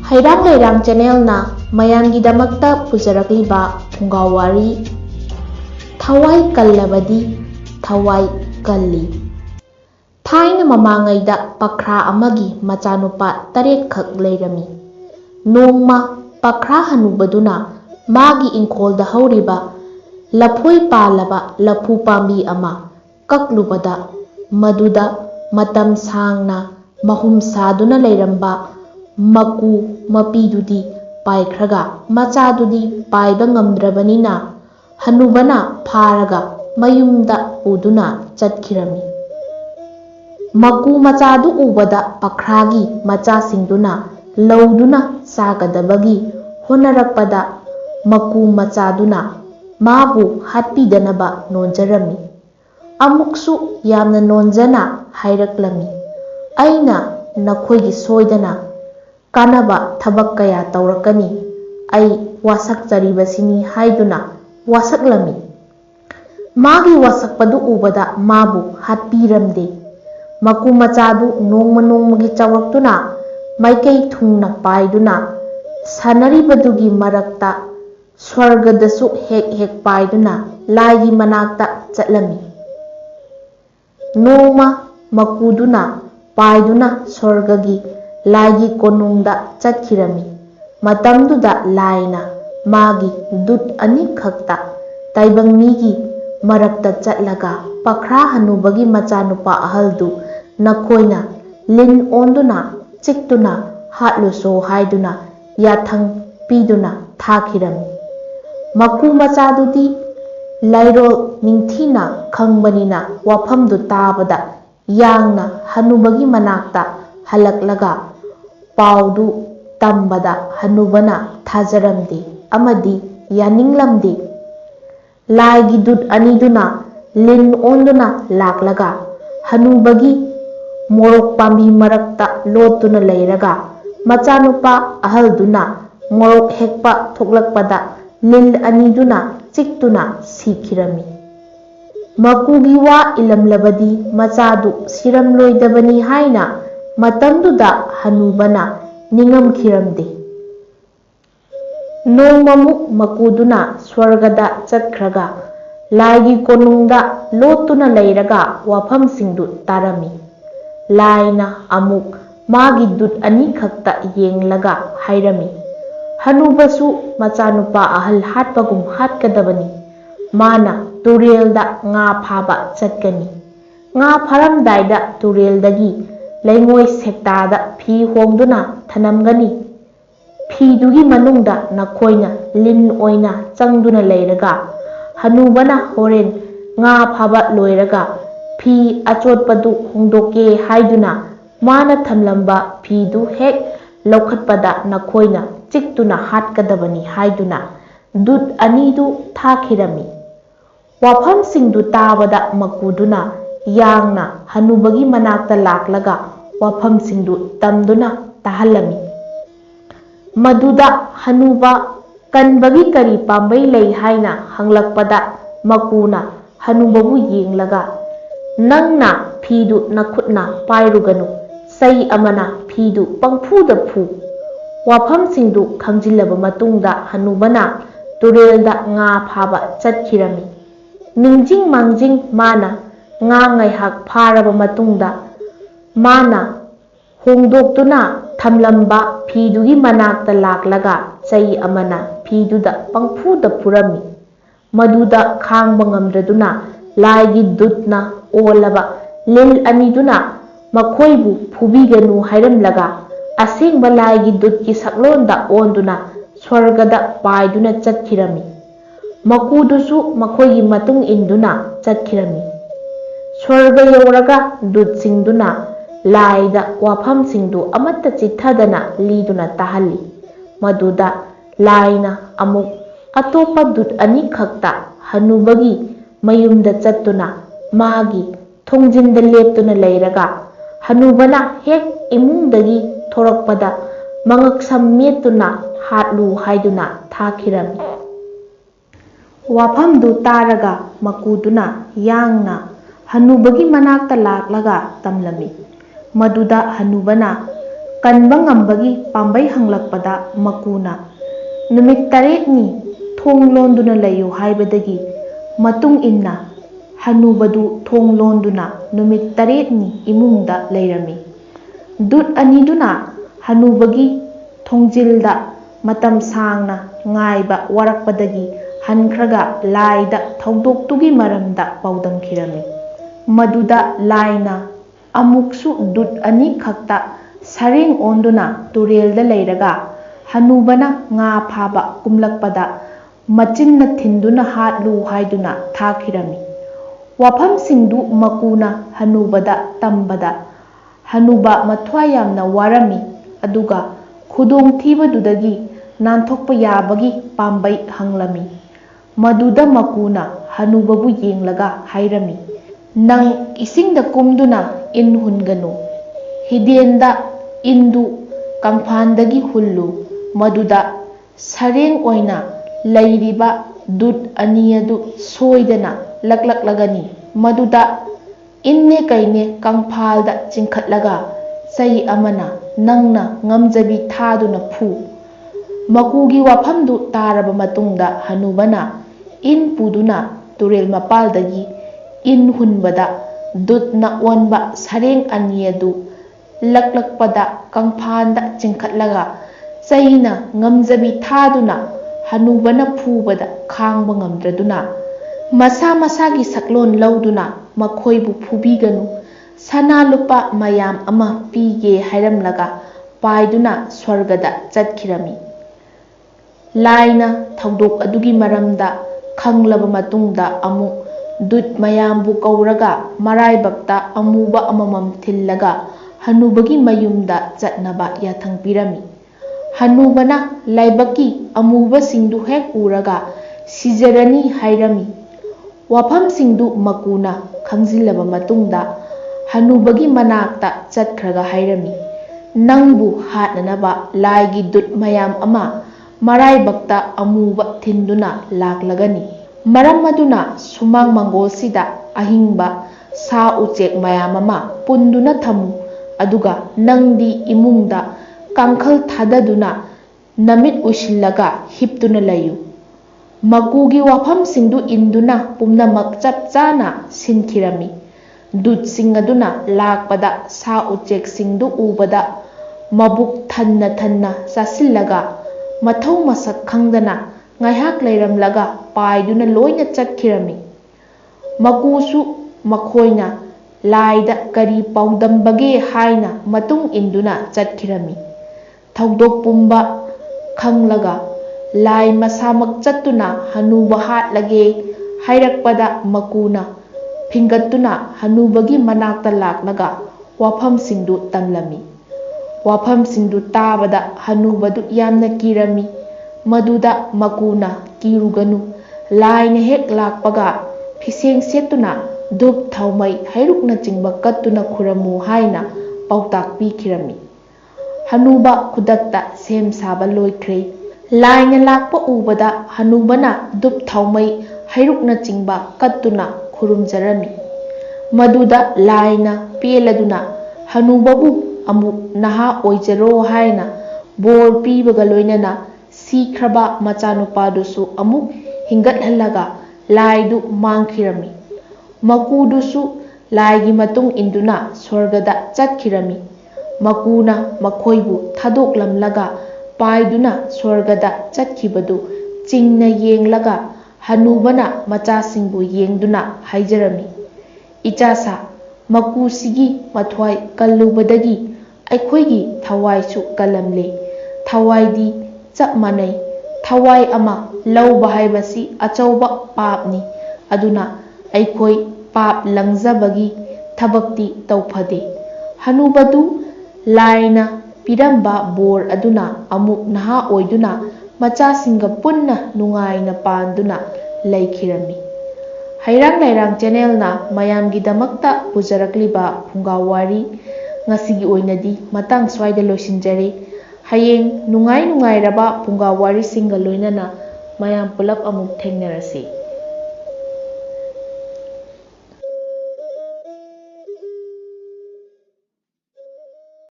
ꯍꯩꯔꯥꯡ ꯂꯩꯔꯥꯡ ꯆꯦꯅꯦꯜꯅ ꯃꯌꯥꯝꯒꯤꯗꯃꯛꯇ ꯄꯨꯖꯔꯛꯂꯤꯕ ꯐꯨꯡꯒꯥꯋꯥꯔꯤ ꯊꯋꯥꯏ ꯀꯜꯂꯕꯗꯤ ꯊꯋꯥꯏ ꯀꯜꯂꯤ꯫ ꯊꯥꯏꯅ ꯃꯃꯥꯡꯉꯩꯗ ꯄꯈ꯭ꯔꯥ ꯑꯃꯒꯤ ꯃꯆꯥꯅꯨꯄꯥ 8ꯈꯛ ꯂꯩꯔꯝꯃꯤ꯫ ꯅꯣꯡꯃ ꯄꯈ꯭ꯔꯥ ꯍꯅꯨꯕꯗꯨꯅ ꯃꯥꯒꯤ ꯏꯪꯈꯣꯜꯗ ꯍꯧꯔꯤꯕ ꯂꯐꯣꯏ ꯄꯥꯜꯂꯕ ꯂꯐꯨ ꯄꯥꯝꯕꯤ ꯑꯃ ꯀꯛꯂꯨꯕꯗ ꯃꯗꯨꯗ ꯃꯇꯝ ꯁꯥꯡꯅ ꯃꯍꯨꯝ ꯁꯥꯗꯨꯅ ꯂꯩꯔꯝꯕ ꯃꯀꯨ ꯃꯄꯤꯗꯨꯗꯤ ꯄꯥꯏꯈ꯭ꯔꯒ ꯃꯆꯥꯗꯨꯗꯤ ꯄꯥꯏꯕ ꯉꯝꯗ꯭ꯔꯕꯅꯤꯅ ꯍꯅꯨꯕꯅ ꯐꯥꯔꯒ ꯃꯌꯨꯝꯗ ꯄꯨꯗꯨꯅ ꯆꯠꯈꯤꯔꯝꯃꯤ꯫ ꯃꯀꯨ ꯃꯆꯥꯗꯨ ꯎꯕꯗ ꯄꯈ꯭ꯔꯥꯒꯤ ꯃꯆꯥꯁꯤꯡꯗꯨꯅ ꯂꯧꯗꯨꯅ ꯆꯥꯒꯗꯕꯒꯤ ꯍꯣꯠꯅꯔꯛꯄꯗ ꯃꯀꯨ ꯃꯆꯥꯗꯨꯅ ꯃꯥꯕꯨ ꯍꯥꯠꯄꯤꯗꯅꯕ ꯅꯣꯟꯖꯔꯝꯃꯤ꯫ ꯑꯃꯨꯛꯁꯨ ꯌꯥꯝꯅ ꯅꯣꯟꯖꯅ ꯍꯥꯏꯔꯛꯂꯝꯃꯤ, "ꯑꯩꯅ ꯅꯈꯣꯏꯒꯤ ꯁꯣꯏꯗꯅ ꯀꯥꯟꯅꯕ ꯊꯕꯛ ꯀꯌꯥ ꯇꯧꯔꯛꯀꯅꯤ, ꯑꯩ ꯋꯥꯁꯛꯆꯔꯤꯕꯁꯤꯅꯤ" ꯍꯥꯏꯗꯨꯅ ꯋꯥꯁꯛꯂꯝꯃꯤ꯫ ꯃꯥꯒꯤ ꯋꯥꯁꯛꯄꯗꯨ ꯎꯕꯗ ꯃꯥꯕꯨ ꯍꯥꯠꯄꯤꯔꯝꯗꯦ꯫ ꯃꯀꯨ ꯃꯆꯥꯗꯨ ꯅꯣꯡꯃ ꯅꯣꯡꯃꯒꯤ ꯆꯥꯎꯔꯛꯇꯨꯅ ꯃꯥꯏꯀꯩ ꯊꯨꯡꯅ ꯄꯥꯏꯗꯨꯅ ꯁꯥꯟꯅꯔꯤꯕꯗꯨꯒꯤ ꯃꯔꯛꯇ ꯁ꯭ꯋꯔꯒꯗꯁꯨ ꯍꯦꯛ ꯍꯦꯛ ꯄꯥꯏꯗꯨꯅ ꯂꯥꯏꯒꯤ ꯃꯅꯥꯛꯇ ꯆꯠꯂꯝꯃꯤ꯫ ꯅꯣꯡꯃ ꯃꯀꯨꯗꯨꯅ ꯄꯥꯏꯗꯨꯅ ꯁ꯭ꯋꯔꯒꯒꯤ ꯂꯥꯏꯒꯤ ꯀꯣꯅꯨꯡꯗ ꯆꯠꯈꯤꯔꯝꯃꯤ꯫ ꯃꯇꯝꯗꯨꯗ ꯂꯥꯏꯅ ꯃꯥꯒꯤ ꯗꯨꯠ 2ꯈꯛꯇ ꯇꯥꯏꯕꯪ ꯃꯤꯒꯤ ꯃꯔꯛꯇ ꯆꯠꯂꯒ ꯄꯈ꯭ꯔꯥ ꯍꯅꯨꯕꯒꯤ ꯃꯆꯥꯅꯨꯄꯥ ꯑꯍꯜꯗꯨ ꯅꯈꯣꯏꯅ ꯂꯤꯟ ꯑꯣꯟꯗꯨꯅ ꯆꯤꯛꯇꯨꯅ ꯍꯥꯠꯂꯨꯆꯣ ꯍꯥꯏꯗꯨꯅ ꯌꯥꯊꯪ ꯄꯤꯗꯨꯅ ꯊꯥꯈꯤꯔꯝꯃꯤ꯫ ꯃꯀꯨ ꯃꯆꯥꯗꯨꯗꯤ ꯂꯥꯏꯔꯣꯜ ꯅꯤꯡꯊꯤꯅ ꯈꯪꯕꯅꯤꯅ ꯋꯥꯐꯝꯗꯨ ꯇꯥꯕꯗ ꯌꯥꯡꯅ ꯍꯅꯨꯕꯒꯤ ꯃꯅꯥꯛꯇ ꯍꯜꯂꯛꯂꯒ ꯄꯥꯎꯗꯨ ꯇꯝꯕꯗ ꯍꯅꯨꯕꯅ ꯊꯥꯖꯔꯝꯗꯦ ꯑꯃꯗꯤ ꯌꯥꯅꯤꯡꯂꯝꯗꯦ꯫ ꯂꯥꯏꯒꯤ ꯗꯨꯠ 2ꯗꯨꯅ ꯂꯤꯟ ꯑꯣꯟꯗꯨꯅ ꯂꯥꯛꯂꯒ ꯍꯅꯨꯕꯒꯤ ꯃꯣꯔꯣꯛ ꯄꯥꯝꯕꯤ ꯃꯔꯛꯇ ꯂꯣꯠꯇꯨꯅ ꯂꯩꯔꯒ ꯃꯆꯥꯅꯨꯄꯥ ꯑꯍꯜꯗꯨꯅ ꯃꯣꯔꯣꯛ ꯍꯦꯛꯄ ꯊꯣꯛꯂꯛꯄꯗ ꯂꯤꯟ 2ꯗꯨꯅ ꯆꯤꯛꯇꯨꯅ ꯁꯤꯈꯤꯔꯝꯃꯤ꯫ ꯃꯀꯨꯒꯤ ꯋꯥ ꯏꯜꯂꯝꯂꯕꯗꯤ ꯃꯆꯥꯗꯨ ꯁꯤꯔꯝꯂꯣꯏꯗꯕꯅꯤ ꯍꯥꯏꯅ ꯃꯇꯝꯗꯨꯗ ꯍꯅꯨꯕꯅ ꯅꯤꯡꯉꯝꯈꯤꯔꯝꯗꯦ꯫ ꯅꯣꯡꯃꯃꯨꯛ ꯃꯀꯨꯗꯨꯅ ꯁ꯭ꯋꯔꯒꯗ ꯆꯠꯈ꯭ꯔꯒ ꯂꯥꯏꯒꯤ ꯀꯣꯅꯨꯡꯗ ꯂꯣꯠꯇꯨꯅ ꯂꯩꯔꯒ ꯋꯥꯐꯝꯁꯤꯡꯗꯨ ꯇꯥꯔꯝꯃꯤ꯫ ꯂꯥꯏꯅ ꯑꯃꯨꯛ ꯃꯥꯒꯤ ꯗꯨꯠ 2ꯈꯛꯇ ꯌꯦꯡꯂꯒ ꯍꯥꯏꯔꯝꯃꯤ, "ꯍꯅꯨꯕꯁꯨ ꯃꯆꯥꯅꯨꯄꯥ ꯑꯍꯜ ꯍꯥꯠꯄꯒꯨꯝ ꯍꯥꯠꯀꯗꯕꯅꯤ꯫ ꯃꯥꯅ ꯇꯨꯔꯦꯜꯗ ꯉꯥ ꯐꯥꯕ ꯆꯠꯀꯅꯤ꯫ ꯉꯥ ꯐꯥꯔꯝꯗꯥꯏꯗ ꯇꯨꯔꯦꯜꯗꯒꯤ ꯂꯩꯉꯣꯏ ꯁꯦꯛꯇꯥꯗ ꯐꯤ ꯍꯣꯡꯗꯨꯅ ꯊꯅꯝꯒꯅꯤ꯫ ꯐꯤꯗꯨꯒꯤ ꯃꯅꯨꯡꯗ ꯅꯈꯣꯏꯅ ꯂꯤꯟ ꯑꯣꯏꯅ ꯆꯪꯗꯨꯅ ꯂꯩꯔꯒ ꯍꯅꯨꯕꯅ ꯍꯣꯔꯦꯟ ꯉꯥ ꯐꯥꯕ ꯂꯣꯏꯔꯒ ꯐꯤ ꯑꯆꯣꯠꯄꯗꯨ ꯍꯣꯡꯗꯣꯛꯀꯦ ꯍꯥꯏꯗꯨꯅ ꯃꯥꯅ ꯊꯝꯂꯝꯕ ꯐꯤꯗꯨ ꯍꯦꯛ ꯂꯧꯈꯠꯄꯗ ꯅꯈꯣꯏꯅ ꯆꯤꯛꯇꯨꯅ ꯍꯥꯠꯀꯗꯕꯅꯤ" ꯍꯥꯏꯗꯨꯅ ꯗꯨꯠ 2ꯗꯨ ꯊꯥꯈꯤꯔꯝꯃꯤ꯫ ꯋꯥꯐꯝꯁꯤꯡꯗꯨ ꯇꯥꯕꯗ ꯃꯀꯨꯗꯨꯅ ꯌꯥꯡꯅ ꯍꯅꯨꯕꯒꯤ ꯃꯅꯥꯛꯇ ꯂꯥꯛꯂꯒ ꯋꯥꯐꯝꯁꯤꯡꯗꯨ ꯇꯝꯗꯨꯅ ꯇꯥꯍꯜꯂꯝꯃꯤ꯫ ꯃꯗꯨꯗ ꯍꯅꯨꯕ ꯀꯟꯕꯒꯤ ꯀꯔꯤ ꯄꯥꯝꯕꯩ ꯂꯩ ꯍꯥꯏꯅ ꯍꯪꯂꯛꯄꯗ ꯃꯀꯨꯅ ꯍꯅꯨꯕꯕꯨ ꯌꯦꯡꯂꯒ, "ꯅꯪꯅ ꯐꯤꯗꯨ ꯅꯈꯨꯠꯅ ꯄꯥꯏꯔꯨꯒꯅꯨ, ꯆꯩ ꯑꯃꯅ ꯐꯤꯗꯨ ꯄꯪꯐꯨꯗ ꯐꯨ"꯫ ꯋꯥꯐꯝꯁꯤꯡꯗꯨ ꯈꯪꯖꯤꯜꯂꯕ ꯃꯇꯨꯡꯗ ꯍꯅꯨꯕꯅ ꯇꯨꯔꯦꯜꯗ ꯉꯥ ꯐꯥꯕ ꯆꯠꯈꯤꯔꯝꯃꯤ꯫ ꯅꯤꯡꯖꯤꯡ ꯃꯥꯡꯖꯤꯡ ꯃꯥꯅ ꯉꯥ ꯉꯥꯏꯍꯥꯛ ꯐꯥꯔꯕ ꯃꯇꯨꯡꯗ ꯃꯥꯅ ꯍꯣꯡꯗꯣꯛꯇꯨꯅ ꯊꯝꯂꯝꯕ ꯐꯤꯗꯨꯒꯤ ꯃꯅꯥꯛꯇ ꯂꯥꯛꯂꯒ ꯆꯩ ꯑꯃꯅ ꯐꯤꯗꯨꯗ ꯄꯪꯐꯨꯗ ꯐꯨꯔꯝꯃꯤ꯫ ꯃꯗꯨꯗ ꯈꯥꯡꯕ ꯉꯝꯗ꯭ꯔꯗꯨꯅ ꯂꯥꯏꯒꯤ ꯗꯨꯠꯅ ꯑꯣꯜꯂꯕ ꯂꯤꯟ 2ꯗꯨꯅ ꯃꯈꯣꯏꯕꯨ ꯐꯨꯕꯤꯒꯅꯨ ꯍꯥꯏꯔꯝꯂꯒ ꯑꯁꯦꯡꯕ ꯂꯥꯏꯒꯤ ꯗꯨꯠꯀꯤ ꯁꯛꯂꯣꯟꯗ ꯑꯣꯟꯗꯨꯅ ꯁ꯭ꯋꯔꯒꯗ ꯄꯥꯏꯗꯨꯅ ꯆꯠꯈꯤꯔꯝꯃꯤ꯫ ꯃꯀꯨꯗꯨꯁꯨ ꯃꯈꯣꯏꯒꯤ ꯃꯇꯨꯡ ꯏꯟꯗꯨꯅ ꯆꯠꯈꯤꯔꯝꯃꯤ꯫ ꯁ꯭ꯋꯔꯒ ꯌꯧꯔꯒ ꯗꯨꯠꯁꯤꯡꯗꯨꯅ ꯂꯥꯏꯗ ꯋꯥꯐꯝꯁꯤꯡꯗꯨ ꯑꯃꯠꯇ ꯆꯤꯠꯊꯗꯅ ꯂꯤꯗꯨꯅ ꯇꯥꯍꯜꯂꯤ꯫ ꯃꯗꯨꯗ ꯂꯥꯏꯅ ꯑꯃꯨꯛ ꯑꯇꯣꯞꯄ ꯗꯨꯠ 2ꯈꯛꯇ ꯍꯅꯨꯕꯒꯤ ꯃꯌꯨꯝꯗ ꯆꯠꯇꯨꯅ ꯃꯥꯒꯤ ꯊꯣꯡꯖꯤꯟꯗ ꯂꯦꯞꯇꯨꯅ ꯂꯩꯔꯒ ꯍꯅꯨꯕꯅ ꯍꯦꯛ ꯏꯃꯨꯡꯗꯒꯤ ꯊꯣꯔꯛꯄꯗ ꯃꯉꯛꯁꯝ ꯃꯦꯠꯇꯨꯅ ꯍꯥꯠꯂꯨ ꯍꯥꯏꯗꯨꯅ ꯊꯥꯈꯤꯔꯝꯃꯤ꯫ ꯋꯥꯐꯝꯗꯨ ꯇꯥꯔꯒ ꯃꯀꯨꯗꯨꯅ ꯌꯥꯡꯅ ꯍꯅꯨꯕꯒꯤ ꯃꯅꯥꯛꯇ ꯂꯥꯛꯂꯒ ꯇꯝꯂꯝꯃꯤ꯫ ꯃꯗꯨꯗ ꯍꯅꯨꯕꯅ Kanba ngambagi pambai hanglakpada makuna numit 7 thong londuna layu haibadagi matung inna hanubadu thong londuna numit 7 imungda leirami. Dut aniduna hanubagi thongjilda matam sangna ngaiba warakpadagi hankhraga laida thongdoktugi maramda paudamkhirami. Maduda laina amuksu dut ani khakta sareng onduna turelda leiraga hanubana nga phaba kumlakpada machinna thinduna hatlu haiduna thakhirami. Wafam singdu makuna hanubada tambada hanuba mathwa yamna warami aduga khudong thibadudagi nanthokpa yabagi pambai hanglami. Maduda makuna hanubabu yenglaga hairami. Nang isingda kumduna in hunganu hidenda indu kangphandagi hullu maduda sareng oina leiriba dut aniyadu soidana laklaklagani. Maduda inne kaine kangphalda chingkhatlaga sai amana nangna ngamjabi thaduna phu. Makugi wafamdu taraba matungda hanubana in puduna turel mapaldagi in hunbada dutna onba sareng aniyadu laklakpada kangphanda chingkhatlaga chaina ngamjabi thaduna hanubana phubada khangba ngamdraduna masa masagi saklon lauduna makhoibu phubiganu sana lupa mayam ama pige hairamlaga paiduna swargada chatkhirami. Laina thawdok adugi maramda khanglaba matungda amuk dut mayambu kauraga maraibakta amuba amamam thillaga hanubagi mayumda chatnaba yathang pirami. Hanubana laibaki amuba singdu hek uraga sijarani hairami. Wafam singdu makuna khangzilaba matungda hanubagi manakta chatkhraga hairami. Nangbu hatnanaba laigi dut mayam ama maraibakta amuba thinduna laklagani. Maram maduna sumang mangolsida ahingba sa uchek mayam ama punduna thamu aduga nangdi imungda kangkhal thadaduna namit usillaga hiptuna layu. Makugi wafam singdu induna pumnamak chap chana sinkhirami. Dut singaduna lakpada sa uchek singdu ubada mabuk thanna thanna sasillaga mathau masak khangdana ngaihak leiramlaga paiduna loina chatkhirami. Makusu makhoina laida kari paudambage haina matung induna chatkhirami. Thawdok pumba khanglaga lai masamak chattuna hanuba hatlage hairakpada makuna phingattuna hanubagi manakta laklaga wafam singdu tamlami. Wafam singdu tabada hanubadu yamna kirami. Maduda makuna kiruganu laina hek lakpaga fiseng setuna dup thaumai hairukna chingba kattuna khuramu haina pautak pikirami. Hanuba khudakta sem saba loikre. Laina lakpa ubada hanubana dup thaumai hairukna chingba kattuna khurumjarami. Maduda laina peladuna hanubabu amuk naha oijaro haina bor pibaga loinana sikraba machanupadusu amuk hingathalaga laidu mangkhirami. Makudusu laigi matung induna swargada chatkhirami. Makuna makhoibu thadoklamlaga paiduna swargada chatkhibadu chingna yenglaga hanubana machasingbu yengduna haijarami. Ichasa makusigi mathwai kallubadagi aikhoigi thawaisu kalamle. Thawai chap manai. Thawai ama lauba haibasi achauba papni. Aduna aikhoi pap langjabagi thabakti tawphade. Hanubadu laina piramba bor aduna amuk naha oiduna machasinga punna nungaina panduna laikhirami. Hairang Lairang channel na mayamgi damakta pujarakliba phungawari ngasigi oinadi matang swaida loisinjare. Hayeng nungai raba phungawari singa loinana mayam pulap amuk thengnarasi.